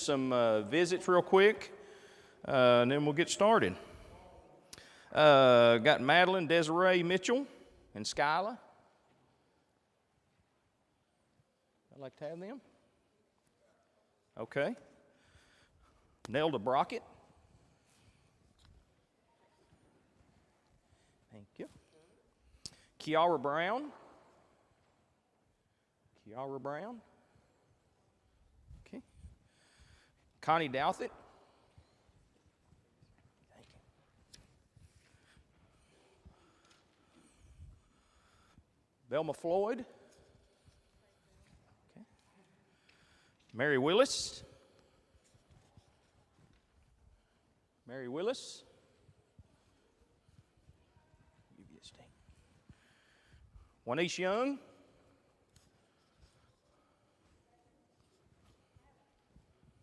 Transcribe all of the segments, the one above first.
some visits real quick, and then we'll get started. Got Madeline, Desiree Mitchell, and Skyla. I'd like to have them. Okay. Nelda Brockett. Thank you. Kiara Brown. Kiara Brown. Okay. Connie Douthit. Thank you. Velma Floyd. Okay. Mary Willis. Mary Willis. Juanice Young.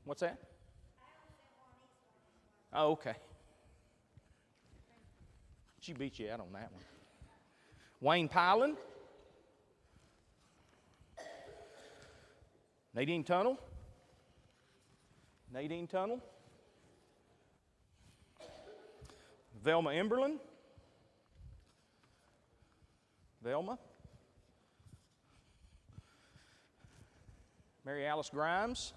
What's that? Oh, okay. She beat you out on that one. Wayne Pylan. Nadine Tunnel. Nadine Tunnel. Velma Emberlin. Velma. Mary Alice Grimes.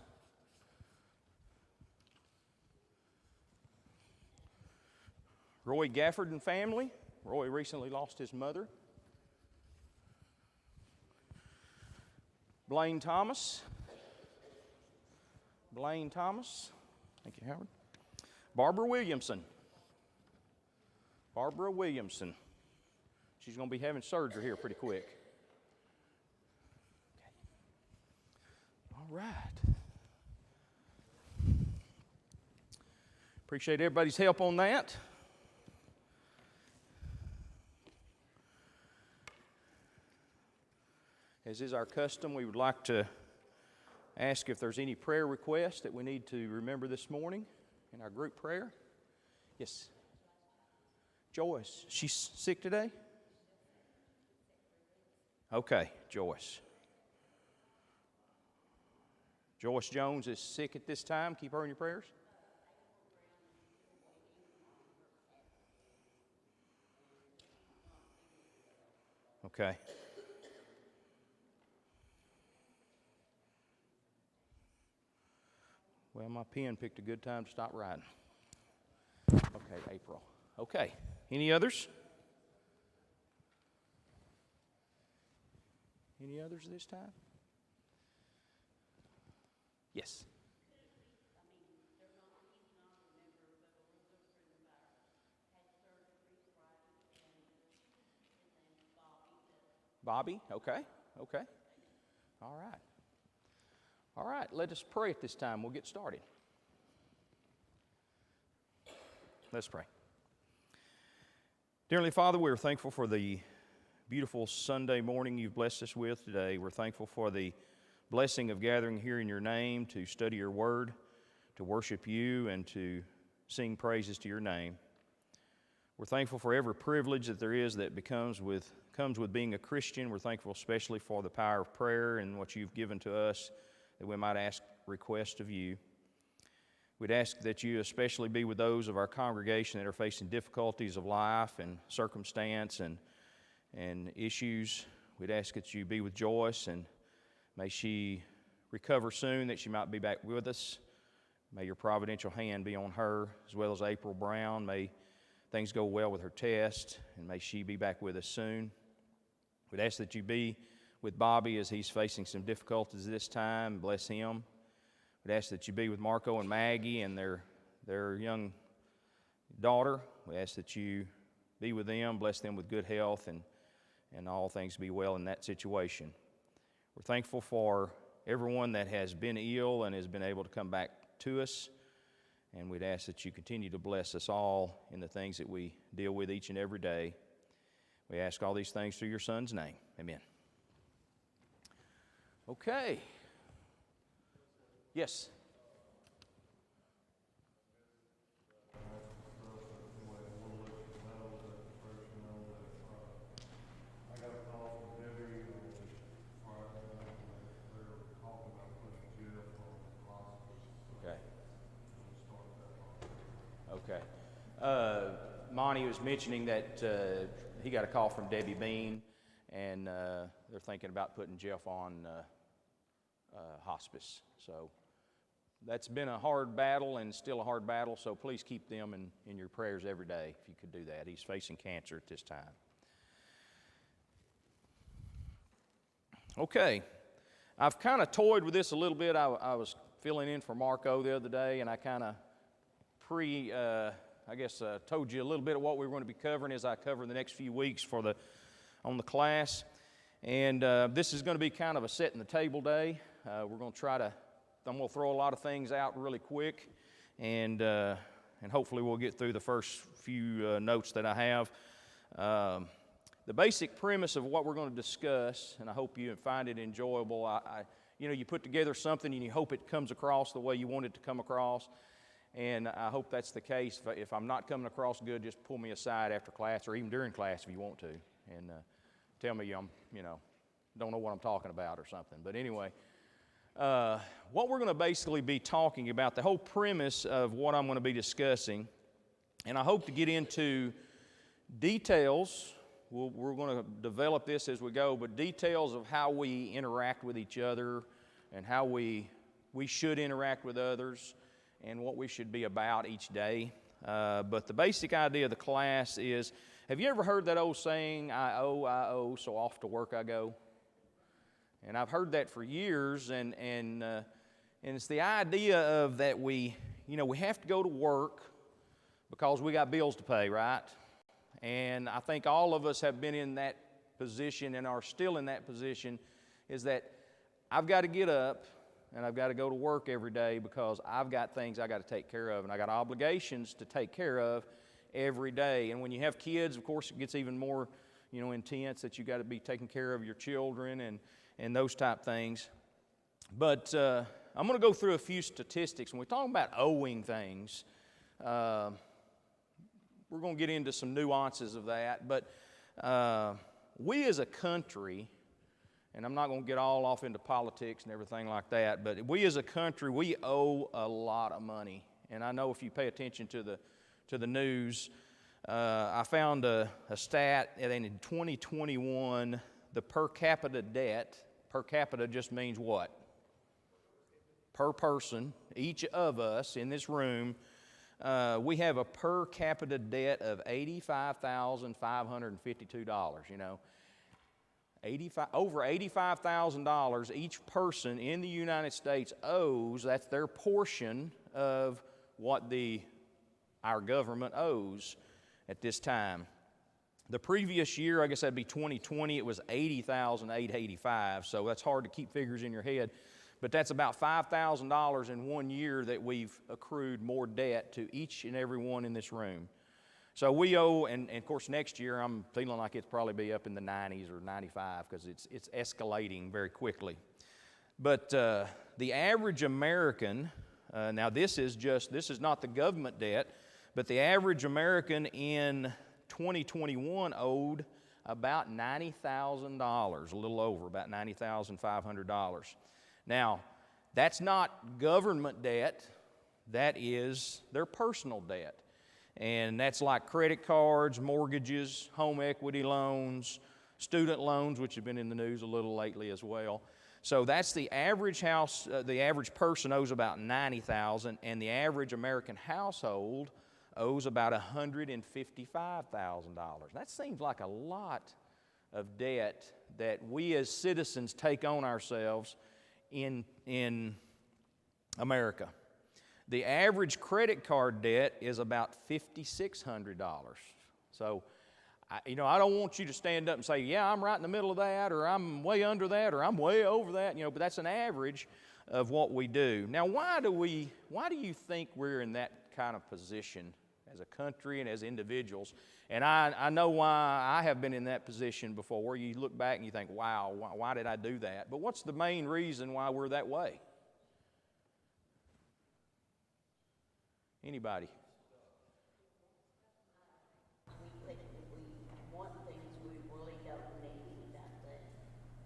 Roy Gafford and family. Roy recently lost his mother. Blaine Thomas. Blaine Thomas. Thank you, Howard. Barbara Williamson. Barbara Williamson. She's going to be having surgery here pretty quick. Okay. All right. Appreciate everybody's help on that. As is our custom, we would like to ask if there's any prayer requests that we need to remember this morning in our group prayer. Yes. Joyce, she's sick today? Okay, Joyce. Joyce Jones is sick at this time. Keep her in your prayers. Okay. Well, my pen picked a good time to stop writing. Okay, April. Okay. Any others? Any others this time? Yes. Bobby? Okay. Okay. All right. All right, let us pray at this time. We'll get started. Let's pray. Dear Heavenly Father, we are thankful for the beautiful Sunday morning you've blessed us with today. We're thankful for the blessing of gathering here in your name to study your word, to worship you, and to sing praises to your name. We're thankful for every privilege that there is that comes with being a Christian. We're thankful especially for the power of prayer and what you've given to us, that we might ask requests of you. We'd ask that you especially be with those of our congregation that are facing difficulties of life and circumstance and issues. We'd ask that you be with Joyce, and may she recover soon, that she might be back with us. May your providential hand be on her, as well as April Brown. May things go well with her test, and may she be back with us soon. We'd ask that you be with Bobby as he's facing some difficulties this time. Bless him. We'd ask that you be with Marco and Maggie and their young daughter. We ask that you be with them, bless them with good health, and all things be well in that situation. We're thankful for everyone that has been ill and has been able to come back to us, and we'd ask that you continue to bless us all in the things that we deal with each and every day. We ask all these things through your Son's name. Amen. Okay. Yes. Okay. Okay. Monty was mentioning that he got a call from Debbie Bean, and they're thinking about putting Jeff on hospice. So that's been a hard battle and still a hard battle, so please keep them in your prayers every day if you could do that. He's facing cancer at this time. Okay. I've kind of toyed with this a little bit. I was filling in for Marco the other day, and I kind of told you a little bit of what we were going to be covering as I cover the next few weeks on the class. And this is going to be kind of a setting the table day. We're going to I'm going to throw a lot of things out really quick, and hopefully we'll get through the first few notes that I have. The basic premise of what we're going to discuss, and I hope you find it enjoyable. You put together something and you hope it comes across the way you want it to come across, and I hope that's the case. If I'm not coming across good, just pull me aside after class or even during class if you want to, and tell me don't know what I'm talking about or something. But anyway, what we're going to basically be talking about, the whole premise of what I'm going to be discussing, and I hope to get into details. We're going to develop this as we go, but details of how we interact with each other and how we should interact with others and what we should be about each day. But the basic idea of the class is, have you ever heard that old saying, I owe, so off to work I go? And I've heard that for years, and it's the idea of that we have to go to work because we got bills to pay, right? And I think all of us have been in that position and are still in that position, is that I've got to get up and I've got to go to work every day because I've got things I got to take care of, and I got obligations to take care of every day. And when you have kids, of course, it gets even more intense, that you got to be taking care of your children and those type things. But I'm going to go through a few statistics. When we're talking about owing things, we're going to get into some nuances of that. But we as a country, and I'm not going to get all off into politics and everything like that, but we as a country, we owe a lot of money. And I know if you pay attention to the news, I found a stat that in 2021, the per capita debt, per capita just means what? Per person, each of us in this room, we have a per capita debt of $85,552, over $85,000 each person in the United States owes. That's their portion of what our government owes at this time. The previous year, I guess that'd be 2020, it was $80,885, so that's hard to keep figures in your head. But that's about $5,000 in 1 year that we've accrued more debt to each and every one in this room. So we owe, and of course next year I'm feeling like it's probably be up in the 90s or 95 because it's escalating very quickly. But the average American, now this is not the government debt, but the average American in 2021 owed about $90,000, a little over, about $90,500. Now, that's not government debt, that is their personal debt. And that's like credit cards, mortgages, home equity loans, student loans, which have been in the news a little lately as well. So that's the average house, the average person owes about $90,000, and the average American household owes about $155,000. That seems like a lot of debt that we as citizens take on ourselves in America. The average credit card debt is about $5,600. So, I don't want you to stand up and say, yeah, I'm right in the middle of that, or I'm way under that, or I'm way over that, but that's an average of what we do. Now, why do you think we're in that kind of position as a country and as individuals? And I know why I have been in that position before, where you look back and you think, wow, why did I do that? But what's the main reason why we're that way? Anybody?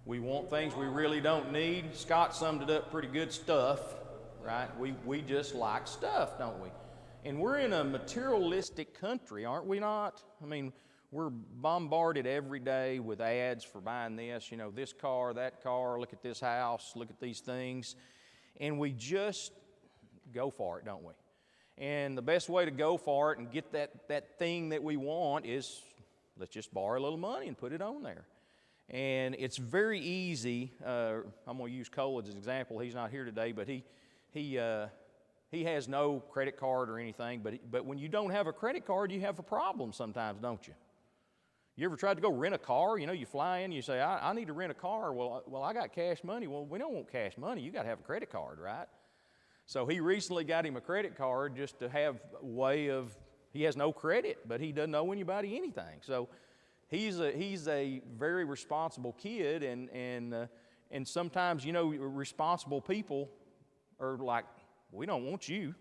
We want things we really don't need. Scott summed it up pretty good stuff, right? We just like stuff, don't we? And we're in a materialistic country, aren't we not? I mean, we're bombarded every day with ads for buying this, this car, that car, look at this house, look at these things. And we just go for it, don't we? And the best way to go for it and get that thing that we want is, let's just borrow a little money and put it on there. And it's very easy. I'm going to use Cole as an example. He's not here today, but he has no credit card or anything. But when you don't have a credit card, you have a problem sometimes, don't you? You ever tried to go rent a car? You fly in, you say, I need to rent a car. Well, I got cash money. Well, we don't want cash money. You got to have a credit card, right? So he recently got him a credit card just to have a way of, he has no credit, but he doesn't owe anybody anything. So he's a very responsible kid, and sometimes, responsible people are like, we don't want you.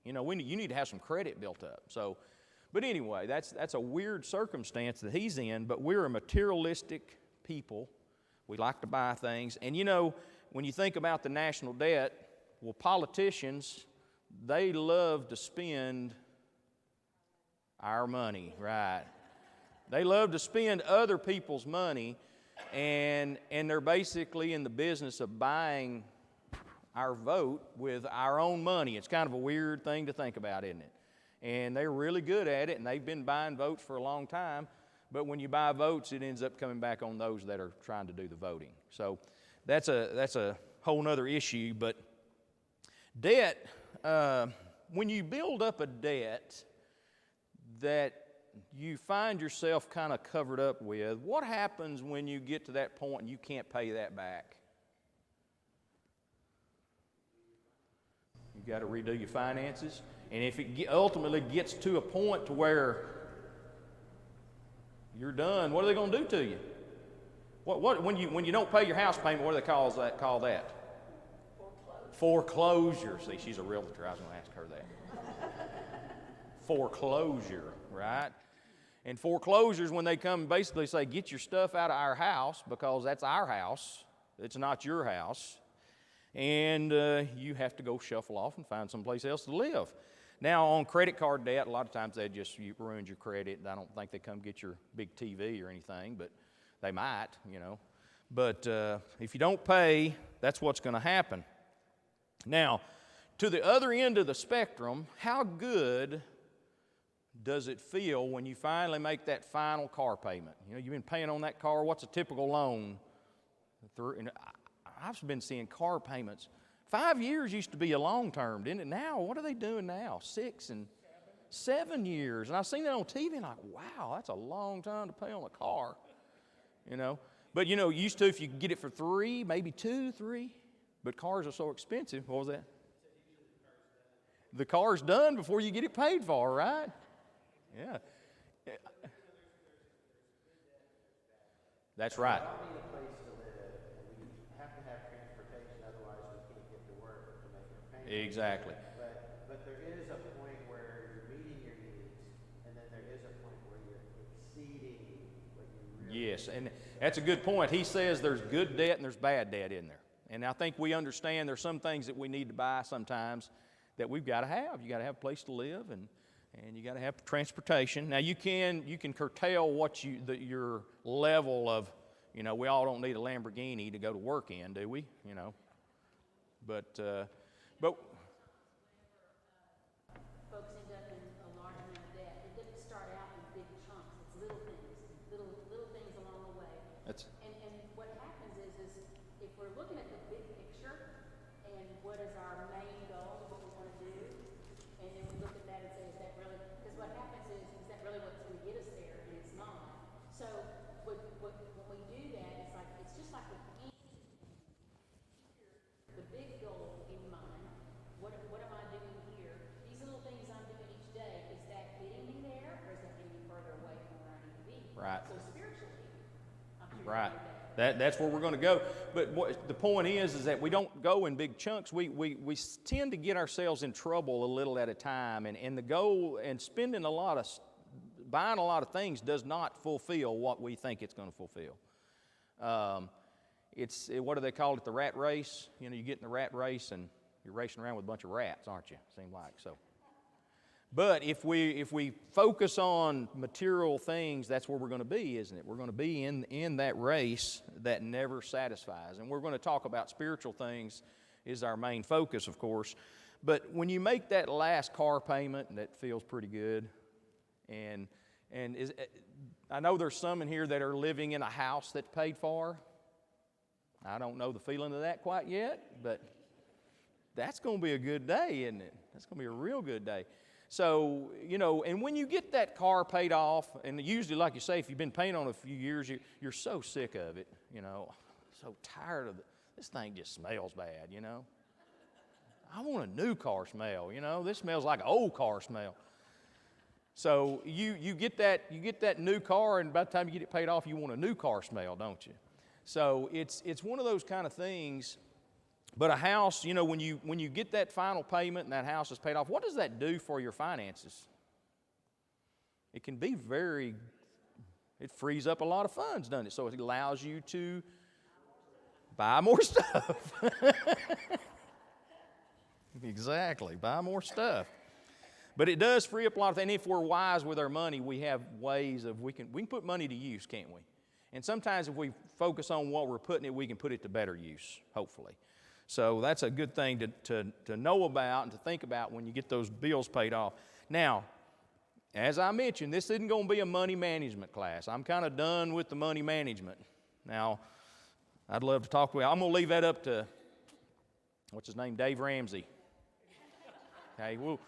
You need to have some credit built up. So, but anyway, that's a weird circumstance that he's in, but we're a materialistic people. We like to buy things. And when you think about the national debt, well, politicians, they love to spend our money, right? They love to spend other people's money, and they're basically in the business of buying our vote with our own money. It's kind of a weird thing to think about, isn't it? And they're really good at it, and they've been buying votes for a long time, but when you buy votes, it ends up coming back on those that are trying to do the voting. So that's a whole nother issue, but debt, when you build up a debt that you find yourself kind of covered up with, what happens when you get to that point and you can't pay that back? You've got to redo your finances. And if it ultimately gets to a point to where you're done, what are they going to do to you? When you don't pay your house payment, what do they call that? Foreclosure. See, she's a realtor. I was going to ask her that. Foreclosure, right? And foreclosures, when they come basically say, get your stuff out of our house because that's our house. It's not your house. And you have to go shuffle off and find someplace else to live. Now, on credit card debt, a lot of times they just ruin your credit. I don't think they come get your big TV or anything, but they might, But if you don't pay, that's what's going to happen. Now, to the other end of the spectrum, how good does it feel when you finally make that final car payment? You've been paying on that car. What's a typical loan? I've been seeing car payments. 5 years used to be a long term, didn't it? Now, what are they doing now? 6 and 7 years. And I've seen that on TV and I'm like, wow, that's a long time to pay on a car. But used to, if you could get it for 3, maybe 2, 3. But cars are so expensive. What was that? The car's done before you get it paid for, right? Yeah. That's right. We all need a place to live, and we have to have transportation, otherwise we can't get to work to make our payments. Exactly. But there is a point where you're meeting your needs, and then there is a point where you're exceeding what you really Yes, and that's a good point. He says there's good debt and there's bad debt in there. And I think we understand there's some things that we need to buy sometimes that we've got to have. You got to have a place to live, and you got to have transportation. Now you can curtail what your level of, we all don't need a Lamborghini to go to work in, do we? But folks end up in a large amount of debt. It doesn't start out in big chunks. It's little things along the way. And what happens is if we're looking at the big picture and what is our main goal, what we want to do, and then we look at that and say, is that really? Because what happens is that really what's going to get us there? And it's not. So when we do that, it's just like with any the big goal in mind. What am I doing here? These little things I'm doing each day, is that getting me there, or is that getting me further away from where I need to be? Right. So spiritually, I'm sure right. that. That's where we're going to go. But the point is that we don't go in big chunks. We tend to get ourselves in trouble a little at a time, and the goal and spending buying a lot of things does not fulfill what we think it's going to fulfill. What do they call it? The rat race. You get in the rat race and you're racing around with a bunch of rats, aren't you? Seems like so. But if we focus on material things, that's where we're going to be, isn't it? We're going to be in that race that never satisfies. And we're going to talk about spiritual things is our main focus, of course. But when you make that last car payment, that feels pretty good. And I know there's some in here that are living in a house that's paid for. I don't know the feeling of that quite yet, but that's going to be a good day, isn't it? That's going to be a real good day. So, and when you get that car paid off, and usually, like you say, if you've been paying on it a few years, you're so sick of it, so tired of it. This thing just smells bad, I want a new car smell, This smells like an old car smell. So you get that new car, and by the time you get it paid off, you want a new car smell, don't you? So it's one of those kind of things. But a house, when you get that final payment and that house is paid off, what does that do for your finances? It can be it frees up a lot of funds, doesn't it? So it allows you to buy more stuff. Exactly, buy more stuff. But it does free up a lot of things. And if we're wise with our money, we have ways of, we can put money to use, can't we? And sometimes if we focus on what we're putting it, we can put it to better use, hopefully. So that's a good thing to know about and to think about when you get those bills paid off. Now, as I mentioned, this isn't going to be a money management class. I'm kind of done with the money management. Now, I'd love to talk with you. I'm going to leave that up to, what's his name, Dave Ramsey. Okay, we'll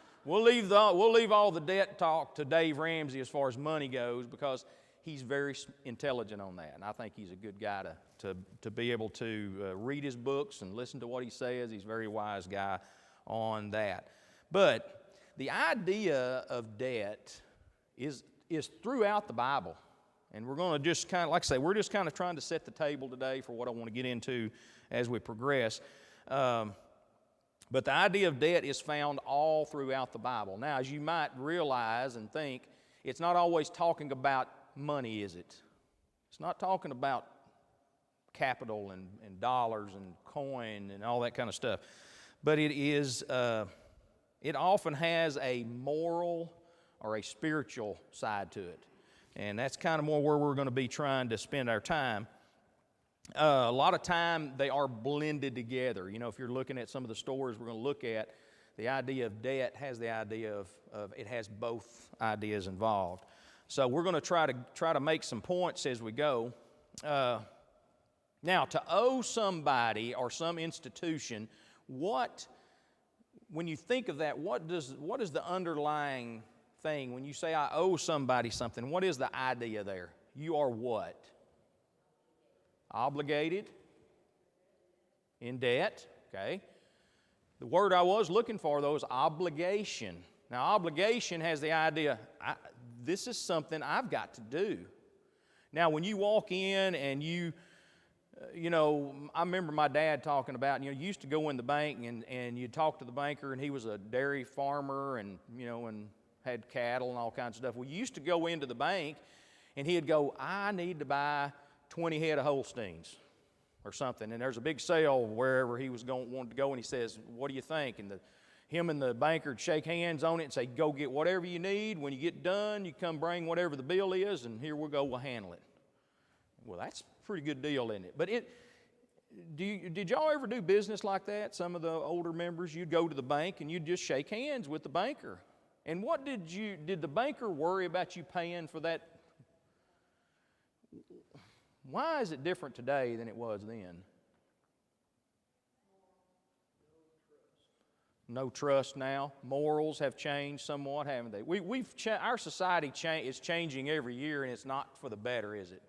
leave all the debt talk to Dave Ramsey as far as money goes, because he's very intelligent on that, and I think he's a good guy to be able to read his books and listen to what he says. He's a very wise guy on that. But the idea of debt is throughout the Bible, and we're going to just kind of, like I say, we're just kind of trying to set the table today for what I want to get into as we progress. But the idea of debt is found all throughout the Bible. Now, as you might realize and think, it's not always talking about money, is it? It's not talking about capital and dollars and coin and all that kind of stuff. But it is, it often has a moral or a spiritual side to it. And that's kind of more where we're going to be trying to spend our time. A lot of time they are blended together. If you're looking at some of the stories we're going to look at, the idea of debt has the idea of it has both ideas involved. So we're going to try to make some points as we go. Now, to owe somebody or some institution, when you think of that, what is the underlying thing? When you say I owe somebody something, what is the idea there? You are what? Obligated, in debt, okay? The word I was looking for, though, is obligation. Now, obligation has the idea, this is something I've got to do. Now, when you walk in and I remember my dad talking about, you used to go in the bank and you'd talk to the banker, and he was a dairy farmer and had cattle and all kinds of stuff. Well, you used to go into the bank and he'd go, I need to buy 20 head of Holsteins or something. And there's a big sale wherever he was wanted to go, and he says, what do you think? And him and the banker would shake hands on it and say, go get whatever you need. When you get done, you come bring whatever the bill is, and here we'll go, we'll handle it. Well, that's a pretty good deal, isn't it? But did y'all ever do business like that? Some of the older members, you'd go to the bank and you'd just shake hands with the banker. And what did the banker worry about you paying for that? Why is it different today than it was then? No trust now. Morals have changed somewhat, haven't they? Our society is changing every year, and it's not for the better, is it?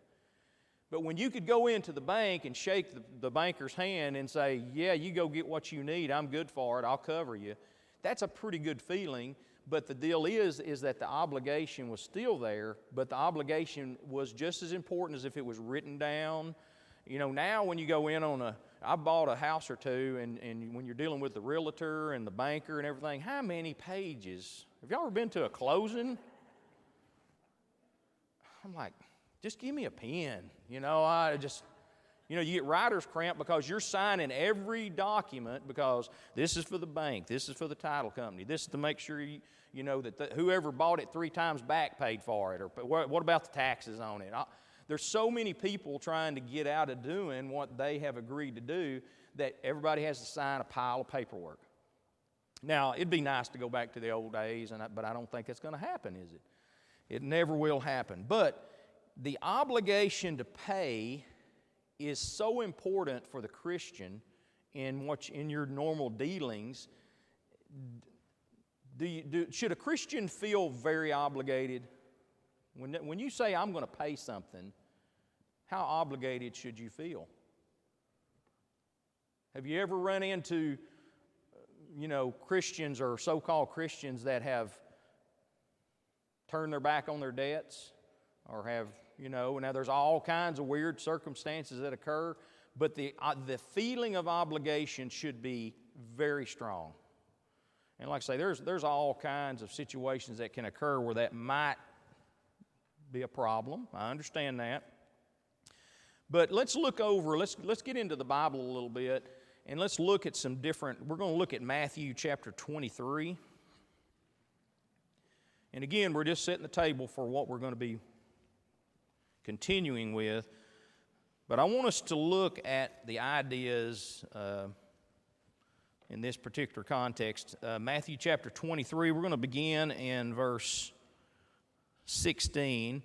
But when you could go into the bank and shake the banker's hand and say, yeah, you go get what you need, I'm good for it, I'll cover you, that's a pretty good feeling. But the deal is that the obligation was still there, but the obligation was just as important as if it was written down. Now when you go in I bought a house or two, and when you're dealing with the realtor and the banker and everything, how many pages? Have y'all ever been to a closing? I'm like, just give me a pen. You know, you get writer's cramp because you're signing every document because this is for the bank, this is for the title company, this is to make sure you know that whoever bought it 3 times back paid for it, or what about the taxes on it? There's so many people trying to get out of doing what they have agreed to do that everybody has to sign a pile of paperwork. Now, it'd be nice to go back to the old days, but I don't think it's going to happen, is it? It never will happen. But the obligation to pay is so important for the Christian in your normal dealings. Should a Christian feel very obligated? When you say, I'm going to pay something, how obligated should you feel? Have you ever run into, Christians or so-called Christians that have turned their back on their debts or have, now there's all kinds of weird circumstances that occur, but the feeling of obligation should be very strong. And like I say, there's all kinds of situations that can occur where that might be a problem. I understand that. But let's get into the Bible a little bit, and let's look at we're going to look at Matthew chapter 23. And again, we're just setting the table for what we're going to be continuing with. But I want us to look at the ideas in this particular context. Matthew chapter 23, we're going to begin in verse 16.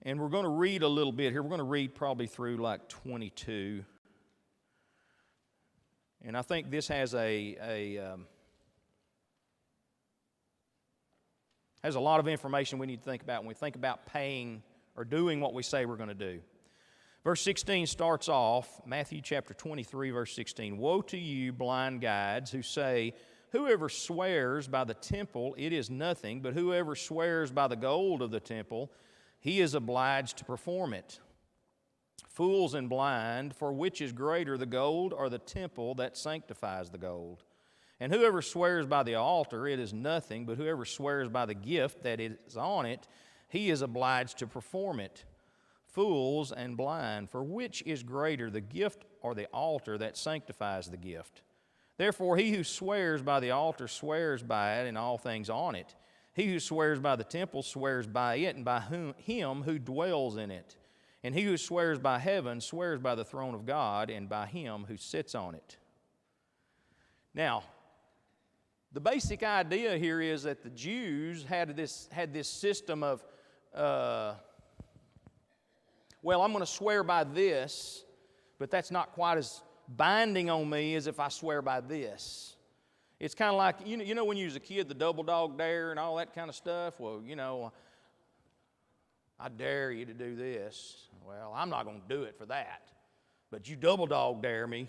And we're going to read a little bit here. We're going to read probably through like 22. And I think this has a lot of information we need to think about when we think about paying or doing what we say we're going to do. Verse 16 starts off, Matthew chapter 23, verse 16. Woe to you, blind guides, who say, whoever swears by the temple, it is nothing, but whoever swears by the gold of the temple, he is obliged to perform it. Fools and blind, for which is greater, the gold or the temple that sanctifies the gold? And whoever swears by the altar, it is nothing, but whoever swears by the gift that is on it, he is obliged to perform it. Fools and blind, for which is greater, the gift or the altar that sanctifies the gift? Therefore, he who swears by the altar swears by it and all things on it. He who swears by the temple swears by it and by him who dwells in it. And he who swears by heaven swears by the throne of God and by him who sits on it. Now, the basic idea here is that the Jews had this system of, I'm going to swear by this, but that's not quite as binding on me as if I swear by this. It's kind of like, you know when you was a kid, the double dog dare and all that kind of stuff? Well, I dare you to do this. Well, I'm not going to do it for that. But you double dog dare me.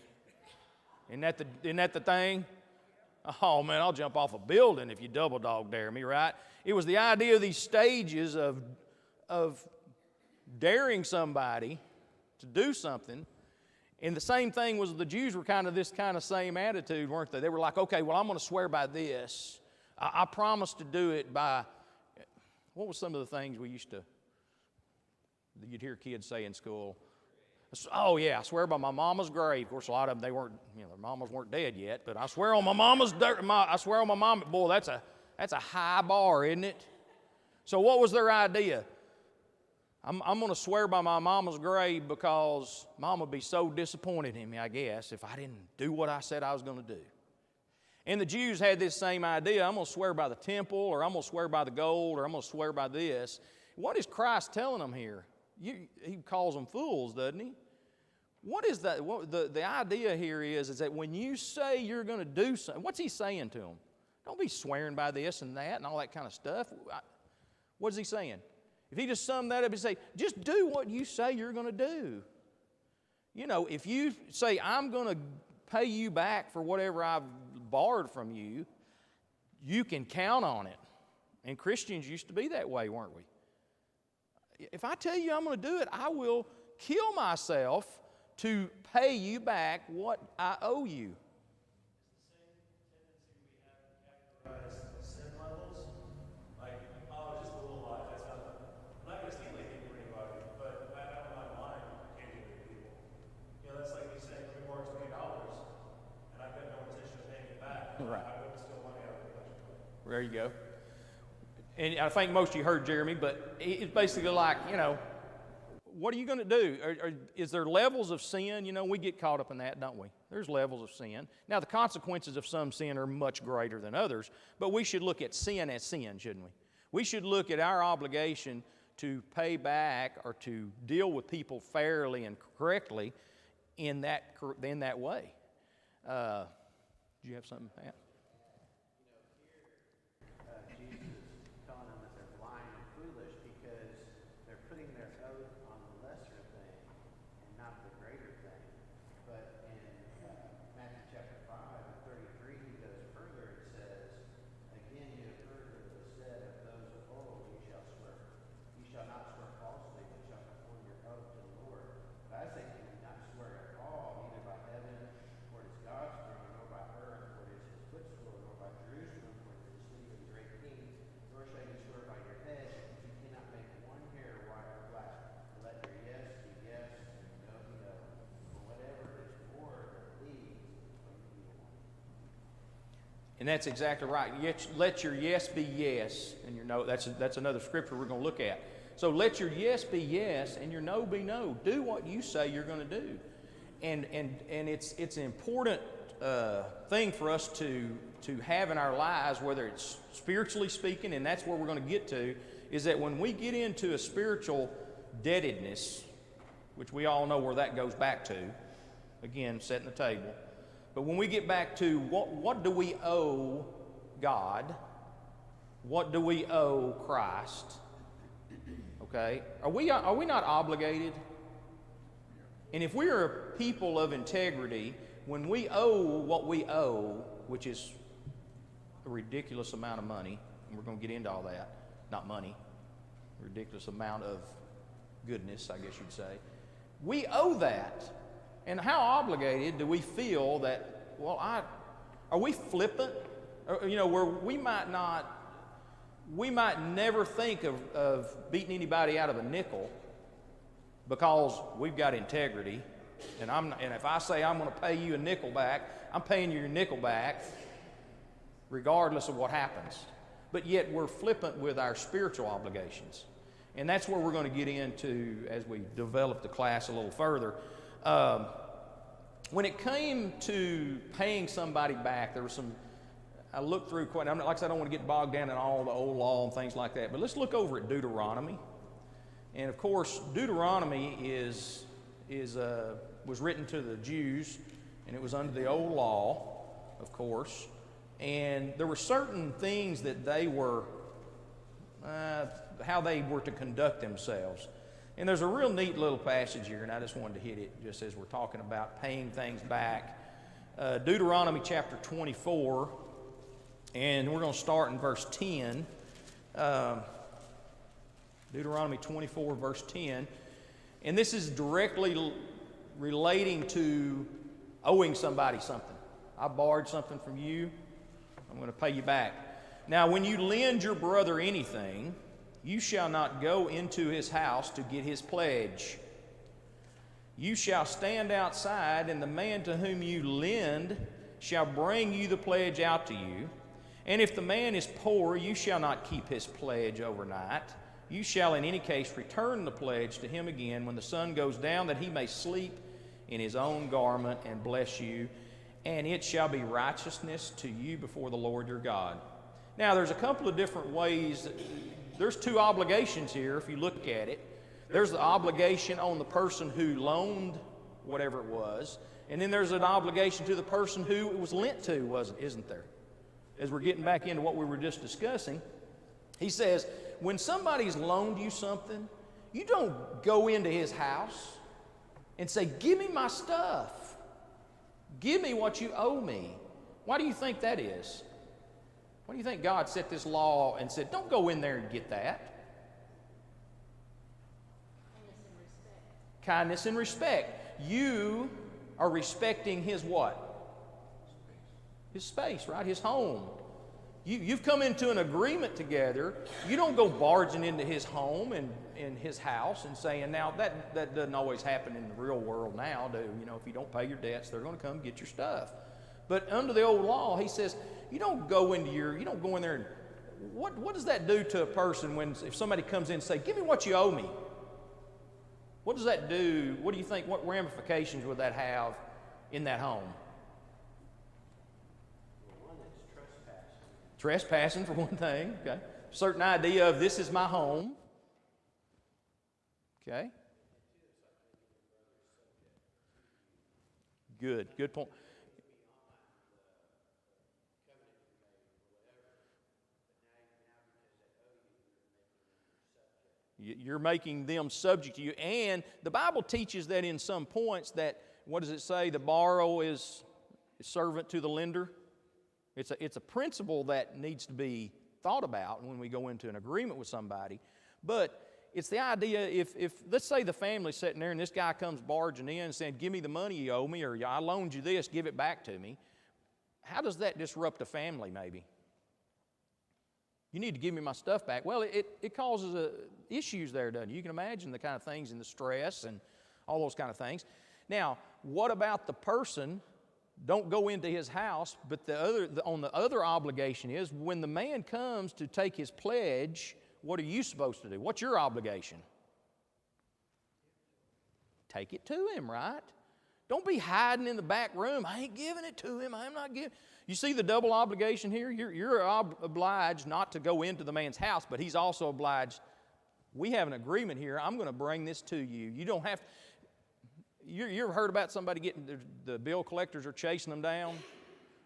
Isn't that the thing? Oh, man, I'll jump off a building if you double dog dare me, right? It was the idea of these stages of daring somebody to do something. And the same thing was the Jews were kind of this kind of same attitude, weren't they? They were like, okay, well, I'm going to swear by this. I promise to do it by, what was some of the things you'd hear kids say in school? Oh, yeah, I swear by my mama's grave. Of course, a lot of them, they weren't, their mamas weren't dead yet, but I swear on my mama's, I swear on my mama. Boy, that's a high bar, isn't it? So what was their idea? I'm going to swear by my mama's grave because Mama would be so disappointed in me, I guess, if I didn't do what I said I was going to do. And the Jews had this same idea. I'm going to swear by the temple, or I'm going to swear by the gold, or I'm going to swear by this. What is Christ telling them here? He calls them fools, doesn't he? What is that? The idea here is that when you say you're going to do something, what's he saying to them? Don't be swearing by this and that and all that kind of stuff. What is he saying? If he just summed that up and say, just do what you say you're going to do. If you say, I'm going to pay you back for whatever I've borrowed from you, you can count on it. And Christians used to be that way, weren't we? If I tell you I'm going to do it, I will kill myself to pay you back what I owe you. There you go. And I think most of you heard Jeremy, but it's basically like, what are you going to do? Is there levels of sin? We get caught up in that, don't we? There's levels of sin. Now, the consequences of some sin are much greater than others, but we should look at sin as sin, shouldn't we? We should look at our obligation to pay back or to deal with people fairly and correctly in that way. Do you have something, Pat? Jesus is telling them that they're blind and foolish because they're putting their oath on the lesser thing and not the greater thing. But in Matthew chapter 5 and 33, he goes further and says, again, you have heard that it was said of those of old, you shall not swear falsely, but shall perform your oath to the Lord. But I say to you, do not swear at all, neither by heaven, for it is God's throne, nor by earth, for it is his footstool, nor by Jerusalem, for it is the city of the great king, nor shall you swear by your head, because you cannot make one hair white or black. But let your yes be yes, and no be no. For whatever is toward or leads from the evil one. And that's exactly right. Let your yes be yes, and your no. That's another scripture we're going to look at. So let your yes be yes, and your no be no. Do what you say you're going to do, and it's an important thing for us to have in our lives, whether it's spiritually speaking, and that's where we're going to get to, is that when we get into a spiritual debtedness, which we all know where that goes back to, again, setting the table. But when we get back to what do we owe God? What do we owe Christ? Okay? Are we not obligated? And if we are a people of integrity, when we owe what we owe, which is a ridiculous amount of money, and we're going to get into all that, not money, a ridiculous amount of goodness, I guess you'd say, we owe that. And how obligated do we feel that, are we flippant? Where we might never think of beating anybody out of a nickel because we've got integrity. And if I say I'm going to pay you a nickel back, I'm paying you your nickel back regardless of what happens. But yet we're flippant with our spiritual obligations. And that's where we're going to get into as we develop the class a little further. When it came to paying somebody back, there was some, I looked through quite, like I said, I don't want to get bogged down in all the old law and things like that, but let's look over at Deuteronomy. And of course, Deuteronomy was written to the Jews, and it was under the old law, of course. And there were certain things that they were, how they were to conduct themselves. And there's a real neat little passage here, and I just wanted to hit it just as we're talking about paying things back. Deuteronomy chapter 24, and we're going to start in verse 10. Deuteronomy 24, verse 10. And this is directly relating to owing somebody something. I borrowed something from you. I'm going to pay you back. Now, when you lend your brother anything, you shall not go into his house to get his pledge. You shall stand outside, and the man to whom you lend shall bring you the pledge out to you. And if the man is poor, you shall not keep his pledge overnight. You shall in any case return the pledge to him again when the sun goes down, that he may sleep in his own garment and bless you. And it shall be righteousness to you before the Lord your God. Now, there's a couple of different ways. There's two obligations here, if you look at it. There's the obligation on the person who loaned whatever it was, and then there's an obligation to the person who it was lent to, isn't there? As we're getting back into what we were just discussing, he says, when somebody's loaned you something, you don't go into his house and say, give me my stuff. Give me what you owe me. Why do you think that is? Why do you think God set this law and said, don't go in there and get that? Kindness and respect. You are respecting his what? His space, right? His home. You've come into an agreement together. You don't go barging into his home and in his house and saying, now that doesn't always happen in the real world now, if you don't pay your debts, they're going to come get your stuff. But under the old law, he says, you don't go in there and, what does that do to a person if somebody comes in and say, give me what you owe me? What does that do? What do you think, what ramifications would that have in that home? Well, one is trespassing. Trespassing for one thing, okay. Certain idea of this is my home. Okay. Good point. You're making them subject to you. And the Bible teaches that in some points that, what does it say? The borrower is servant to the lender. It's a principle that needs to be thought about when we go into an agreement with somebody. But it's the idea, if let's say the family's sitting there and this guy comes barging in and saying, give me the money you owe me, or I loaned you this, give it back to me. How does that disrupt a family maybe? You need to give me my stuff back. Well, it causes issues there, doesn't it? You can imagine the kind of things and the stress and all those kind of things. Now, what about the person? Don't go into his house, but on the other obligation is when the man comes to take his pledge, what are you supposed to do? What's your obligation? Take it to him, right? Don't be hiding in the back room. I ain't giving it to him. I'm not giving. You see the double obligation here? You're obliged not to go into the man's house, but he's also obliged. We have an agreement here. I'm going to bring this to you. You don't have to. You ever heard about somebody getting, the bill collectors are chasing them down?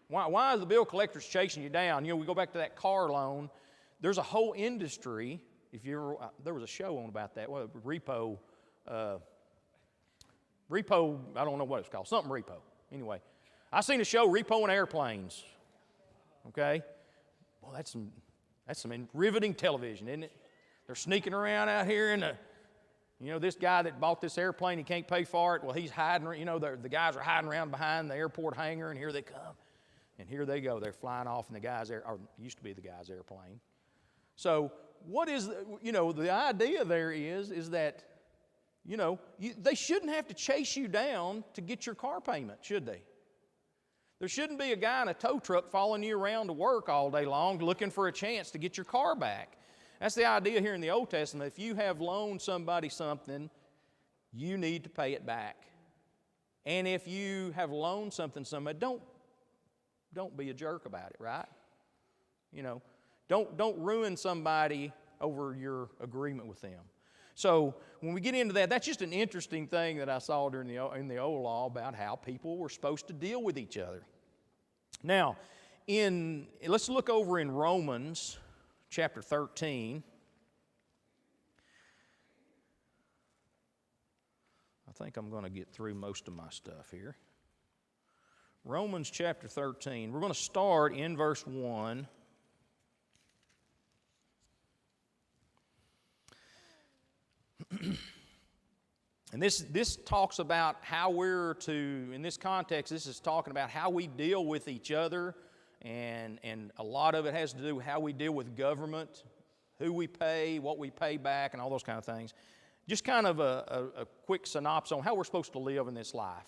Why are the bill collectors chasing you down? You know, we go back to that car loan. There's a whole industry. There was a show on about that. Well, repo, I don't know what it's called. Something repo. Anyway, I seen a show, Repoing Airplanes. Okay? Well, that's some riveting television, isn't it? They're sneaking around out here in this guy that bought this airplane, he can't pay for it. Well, he's hiding, the guys are hiding around behind the airport hangar, and here they come. And here they go. They're flying off in the guy's used to be the guy's airplane. So what is, the idea there is that, they shouldn't have to chase you down to get your car payment, should they? There shouldn't be a guy in a tow truck following you around to work all day long looking for a chance to get your car back. That's the idea here in the Old Testament. If you have loaned somebody something, you need to pay it back. And if you have loaned something to somebody, don't be a jerk about it, right? Don't ruin somebody over your agreement with them. So when we get into that, that's just an interesting thing that I saw in the old law about how people were supposed to deal with each other. Now, let's look over in Romans chapter 13. I think I'm going to get through most of my stuff here. Romans chapter 13. We're going to start in verse 1. And this talks about how we're to, in this context, this is talking about how we deal with each other, and a lot of it has to do with how we deal with government, who we pay, what we pay back, and all those kind of things. Just kind of a quick synopsis on how we're supposed to live in this life.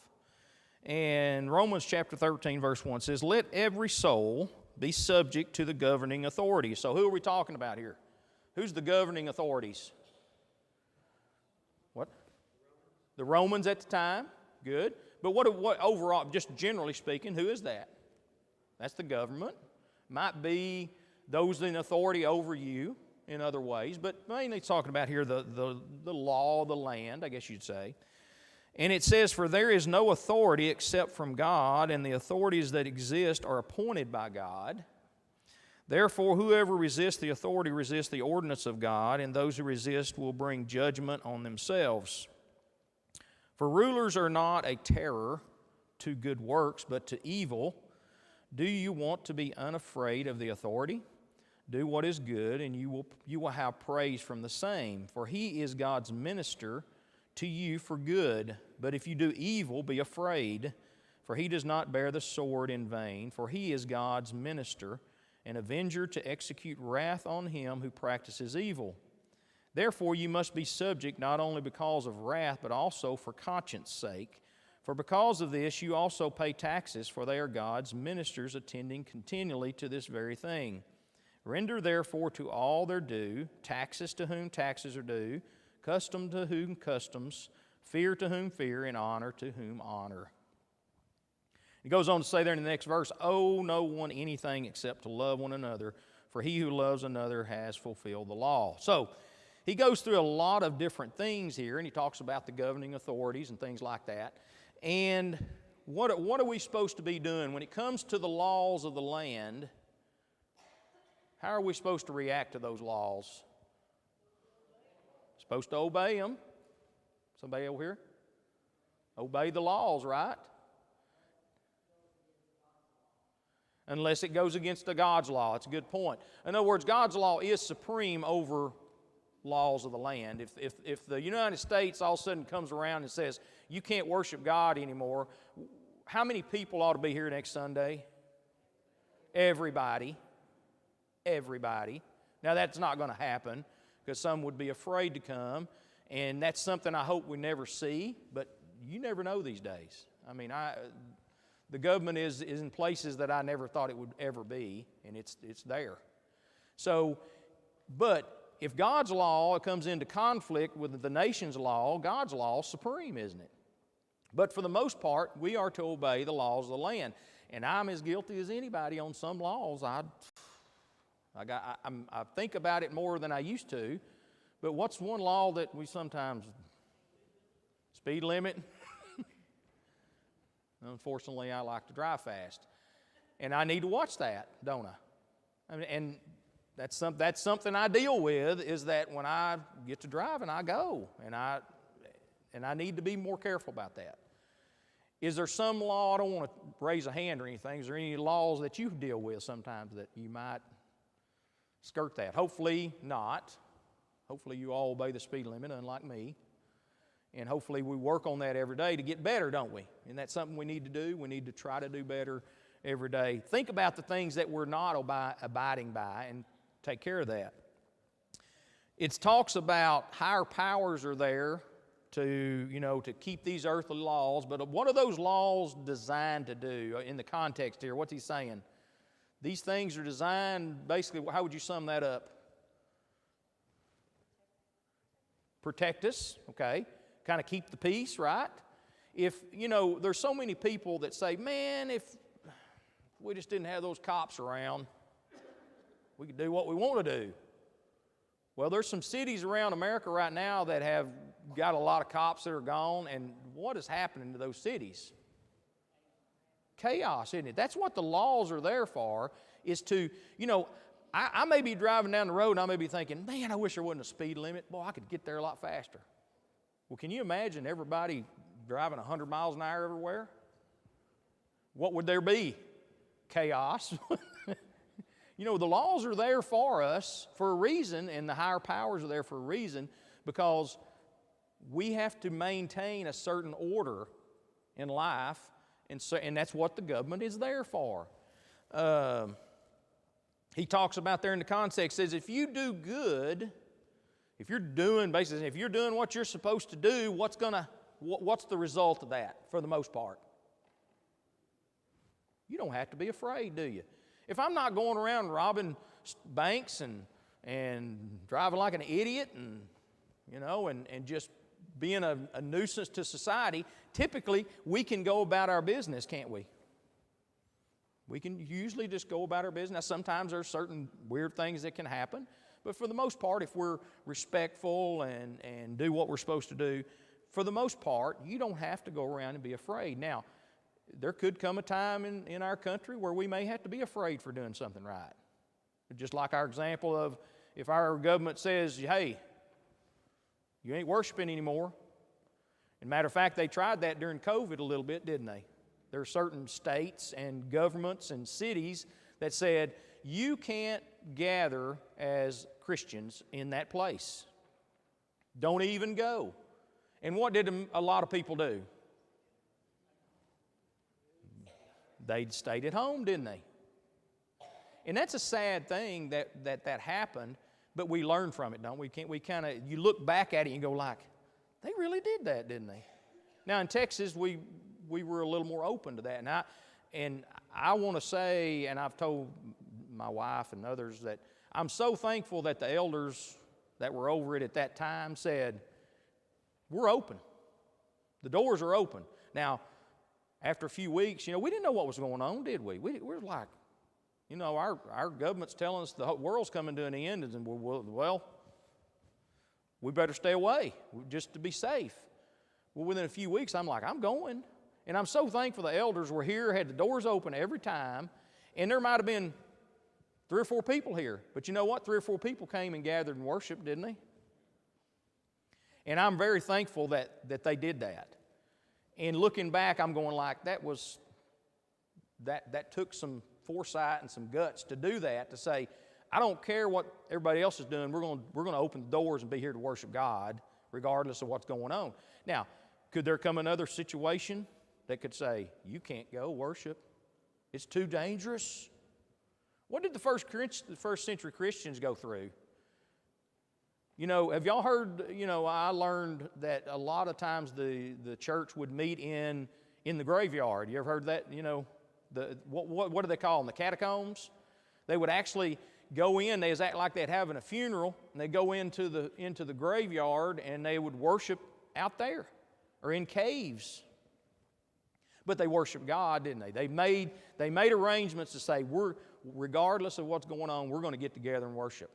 And Romans chapter 13, verse 1 says, "Let every soul be subject to the governing authorities." So who are we talking about here? Who's the governing authorities? What? The Romans at the time. Good. But what overall, just generally speaking, who is that? That's the government. Might be those in authority over you in other ways, but mainly it's talking about here the law of the land, I guess you'd say. And it says, "For there is no authority except from God, and the authorities that exist are appointed by God. Therefore, whoever resists the authority resists the ordinance of God, and those who resist will bring judgment on themselves. For rulers are not a terror to good works, but to evil. Do you want to be unafraid of the authority? Do what is good, and you will have praise from the same. For he is God's minister to you for good. But if you do evil, be afraid, for he does not bear the sword in vain. For he is God's minister, an avenger to execute wrath on him who practices evil. Therefore you must be subject not only because of wrath, but also for conscience sake. For because of this you also pay taxes, for they are God's ministers, attending continually to this very thing. Render therefore to all their due, taxes to whom taxes are due, custom to whom customs, fear to whom fear, and honor to whom honor. He goes on to say there in the next verse, owe no one anything except to love one another, for he who loves another has fulfilled the law. So, he goes through a lot of different things here, and he talks about the governing authorities and things like that. And what are we supposed to be doing when it comes to the laws of the land? How are we supposed to react to those laws? Supposed to obey them. Somebody over here? Obey the laws, right? Unless it goes against the God's law. It's a good point. In other words, God's law is supreme over laws of the land. If the United States all of a sudden comes around and says, you can't worship God anymore, how many people ought to be here next Sunday? Everybody. Everybody. Now that's not going to happen because some would be afraid to come, and that's something I hope we never see, but you never know these days. I mean, the government is in places that I never thought it would ever be, and it's there. So, but if God's law comes into conflict with the nation's law, God's law is supreme, isn't it? But for the most part, we are to obey the laws of the land. And I'm as guilty as anybody on some laws. I think about it more than I used to. But what's one law that we sometimes... Speed limit? Unfortunately, I like to drive fast. And I need to watch that, don't I? And that's something I deal with, is that when I get to driving, I go. And I need to be more careful about that. Is there some law, I don't want to raise a hand or anything, is there any laws that you deal with sometimes that you might skirt that? Hopefully not. Hopefully you all obey the speed limit, unlike me. And hopefully we work on that every day to get better, don't we? And that's something we need to do. We need to try to do better every day. Think about the things that we're not abiding by and take care of that. It talks about higher powers are there to keep these earthly laws, but what are those laws designed to do in the context here? What's he saying? These things are designed, basically, how would you sum that up? Protect us, okay? Kind of keep the peace, right? If, there's so many people that say, man, if we just didn't have those cops around, we could do what we want to do. Well, there's some cities around America right now that have got a lot of cops that are gone, and what is happening to those cities? Chaos, isn't it? That's what the laws are there for, is to, I may be driving down the road and I may be thinking, man, I wish there wasn't a speed limit. Boy, I could get there a lot faster. Well, can you imagine everybody driving 100 miles an hour everywhere? What would there be? Chaos. The laws are there for us for a reason, and the higher powers are there for a reason, because we have to maintain a certain order in life, and that's what the government is there for. He talks about there in the context, says if you do good, if you're doing what you're supposed to do, what's the result of that for the most part? You don't have to be afraid, do you? If I'm not going around robbing banks and driving like an idiot and just being a nuisance to society, typically we can go about our business, can't we? We can usually just go about our business. Now, sometimes there are certain weird things that can happen, but for the most part, if we're respectful and do what we're supposed to do, for the most part, you don't have to go around and be afraid. Now, there could come a time in our country where we may have to be afraid for doing something right. Just like our example of if our government says, hey, you ain't worshiping anymore. And matter of fact, they tried that during COVID a little bit, didn't they? There are certain states and governments and cities that said, you can't gather as Christians in that place. Don't even go. And what did a lot of people do? They stayed at home, didn't they? And that's a sad thing that happened, but we learn from it, don't we? You look back at it and go like, they really did that, didn't they? Now in Texas, we we were a little more open to that. And I want to say, and I've told my wife and others, that I'm so thankful that the elders that were over it at that time said, we're open. The doors are open. Now, after a few weeks, we didn't know what was going on, did we? We were like, our government's telling us the whole world's coming to an end, and well, we better stay away just to be safe. Well, within a few weeks, I'm like, I'm going. And I'm so thankful the elders were here, had the doors open every time, and there might have been 3 or 4 people here. But you know what? 3 or 4 people came and gathered and worshiped, didn't they? And I'm very thankful that they did that. And looking back, I'm going like, that took some foresight and some guts to do that, to say, I don't care what everybody else is doing, we're going to open the doors and be here to worship God, regardless of what's going on. Now, could there come another situation that could say, you can't go worship, it's too dangerous? What did the first century Christians go through? Have y'all heard, I learned that a lot of times the church would meet in the graveyard. You ever heard that? What do they call them? The catacombs? They would actually go in, they act like they'd having a funeral, and they go into the graveyard and they would worship out there or in caves. But they worshiped God, didn't they? They made arrangements to say, regardless of what's going on, we're going to get together and worship.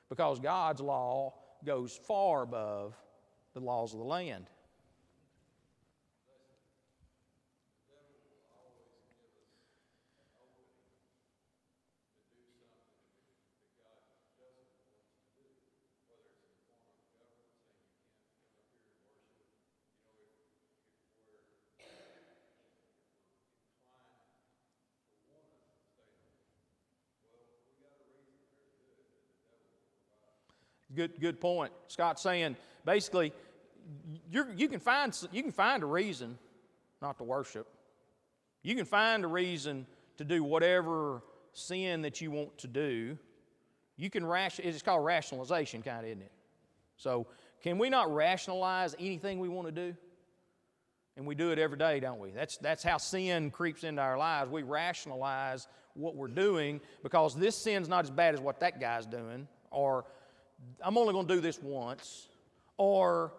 Because God's law goes far above the laws of the land. Good point. Scott's saying, basically, you can find a reason not to worship. You can find a reason to do whatever sin that you want to do. You can it's called rationalization, kind of, isn't it? So, can we not rationalize anything we want to do? And we do it every day, don't we? That's how sin creeps into our lives. We rationalize what we're doing because this sin's not as bad as what that guy's doing, or I'm only going to do this once, or,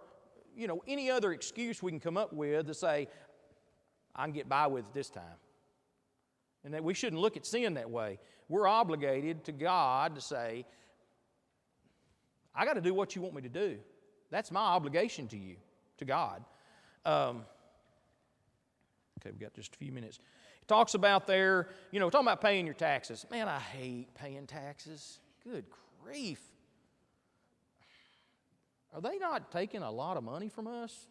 any other excuse we can come up with to say, I can get by with it this time. And that we shouldn't look at sin that way. We're obligated to God to say, I got to do what you want me to do. That's my obligation to you, to God. Okay, we've got just a few minutes. It talks about there, talking about paying your taxes. Man, I hate paying taxes. Good grief. Are they not taking a lot of money from us?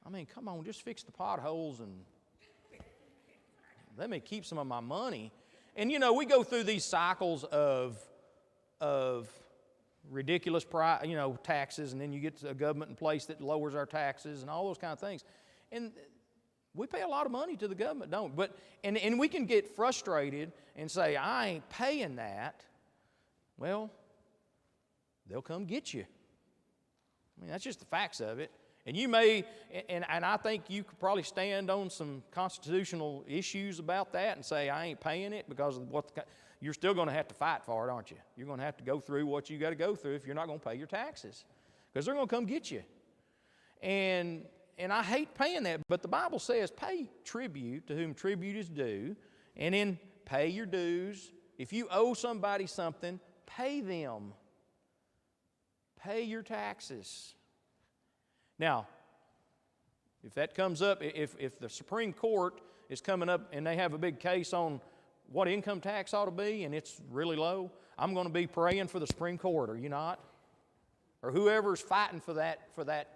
I mean, come on, just fix the potholes and let me keep some of my money. And we go through these cycles of ridiculous taxes, and then you get a government in place that lowers our taxes and all those kind of things. And we pay a lot of money to the government, don't we? And we can get frustrated and say, I ain't paying that. Well, they'll come get you. I mean, that's just the facts of it. And you may, and I think you could probably stand on some constitutional issues about that and say, I ain't paying it because of you're still going to have to fight for it, aren't you? You're going to have to go through what you got to go through if you're not going to pay your taxes, because they're going to come get you. And I hate paying that, but the Bible says pay tribute to whom tribute is due, and then pay your dues. If you owe somebody something, pay them. Pay your taxes. Now, if that comes up, if the Supreme Court is coming up and they have a big case on what income tax ought to be and it's really low, I'm going to be praying for the Supreme Court, are you not? Or whoever's fighting for that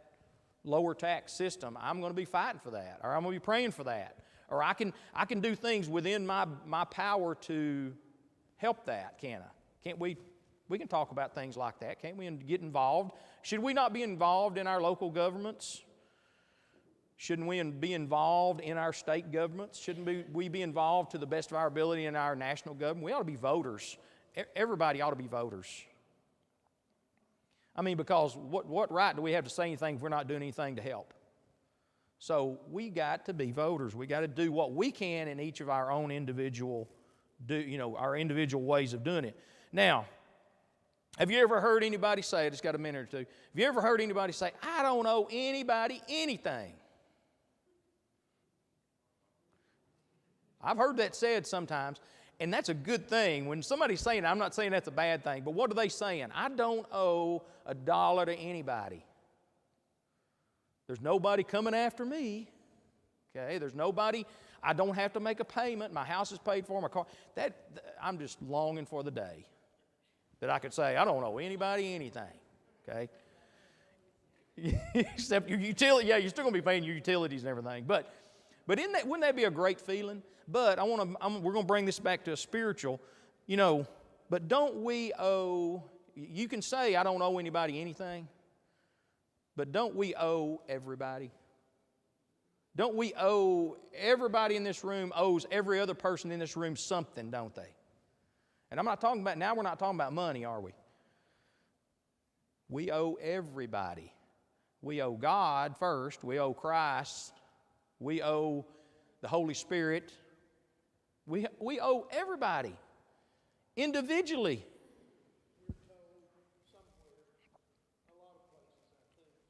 lower tax system, I'm going to be fighting for that, or I'm going to be praying for that. Or I can do things within my power to help that, can't I? Can't we? We can talk about things like that, can't we, and get involved? Should we not be involved in our local governments? Shouldn't we be involved in our state governments? Shouldn't we be involved to the best of our ability in our national government? We ought to be voters. Everybody ought to be voters. I mean, because what right do we have to say anything if we're not doing anything to help? So we got to be voters. We got to do what we can in each of our own individual, our individual ways of doing it. Now, have you ever heard anybody say, I just got a minute or two, have you ever heard anybody say, I don't owe anybody anything? I've heard that said sometimes, and that's a good thing. When somebody's saying it, I'm not saying that's a bad thing, but what are they saying? I don't owe $1 to anybody. There's nobody coming after me. Okay, there's nobody, I don't have to make a payment. My house is paid for, my car. I'm just longing for the day that I could say, I don't owe anybody anything. Okay? Except your utility, yeah, you're still going to be paying your utilities and everything. But wouldn't that be a great feeling? But we're going to bring this back to a spiritual, but don't we owe, you can say I don't owe anybody anything, but don't we owe everybody? Don't we owe, everybody in this room owes every other person in this room something, don't they? And we're not talking about money, are we? We owe everybody. We owe God first. We owe Christ. We owe the Holy Spirit. We owe everybody individually. We're told somewhere, a lot of places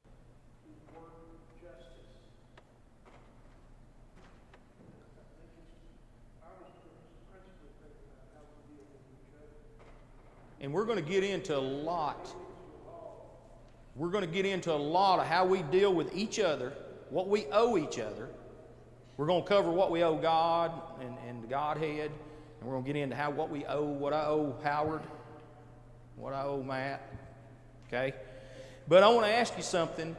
I think, to work justice. I think I was principally thinking about how we deal with each other. And we're going to get into a lot. We're going to get into a lot of how we deal with each other, what we owe each other. We're going to cover what we owe God and the Godhead, and we're going to get into what we owe, what I owe Howard, what I owe Matt. Okay? But I want to ask you something.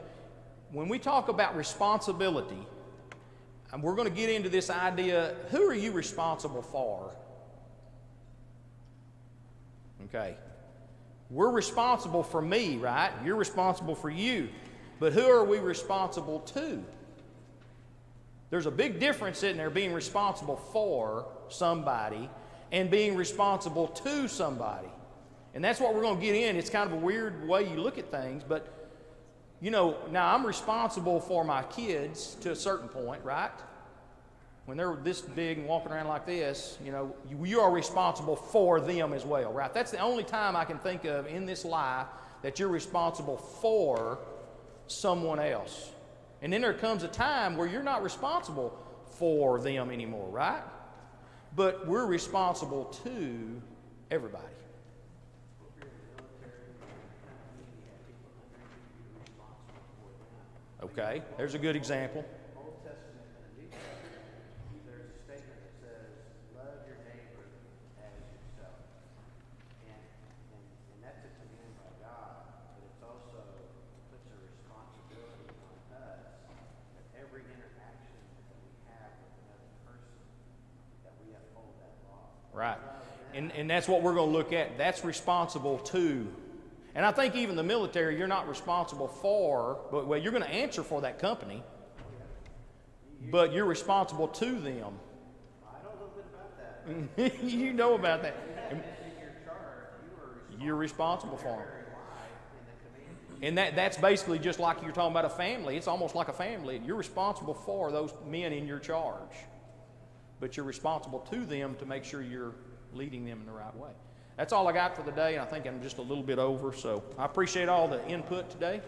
When we talk about responsibility, and we're going to get into this idea, who are you responsible for? Okay. We're responsible for me, right? You're responsible for you. But who are we responsible to? There's a big difference sitting there being responsible for somebody and being responsible to somebody. And that's what we're going to get in. It's kind of a weird way you look at things, but now I'm responsible for my kids to a certain point, right? When they're this big and walking around like this, you are responsible for them as well, right? That's the only time I can think of in this life that you're responsible for someone else. And then there comes a time where you're not responsible for them anymore, right? But we're responsible to everybody. Okay, there's a good example. Old Testament and the New Testament, there's a statement that says, love your neighbor as yourself. And that's a command by God, but it's also puts a responsibility on us that every interaction that we have with another person, that we uphold that law. Right. And that's what we're going to look at. That's responsible to. And I think even the military, you're not responsible for, but well, you're going to answer for that company, but you're responsible to them. I know a little bit about that. You know about that. In your charge, You're responsible for them. in the command. And that's basically just like you're talking about a family. It's almost like a family. You're responsible for those men in your charge, but you're responsible to them to make sure you're leading them in the right way. That's all I got for the day, and I think I'm just a little bit over, so I appreciate all the input today.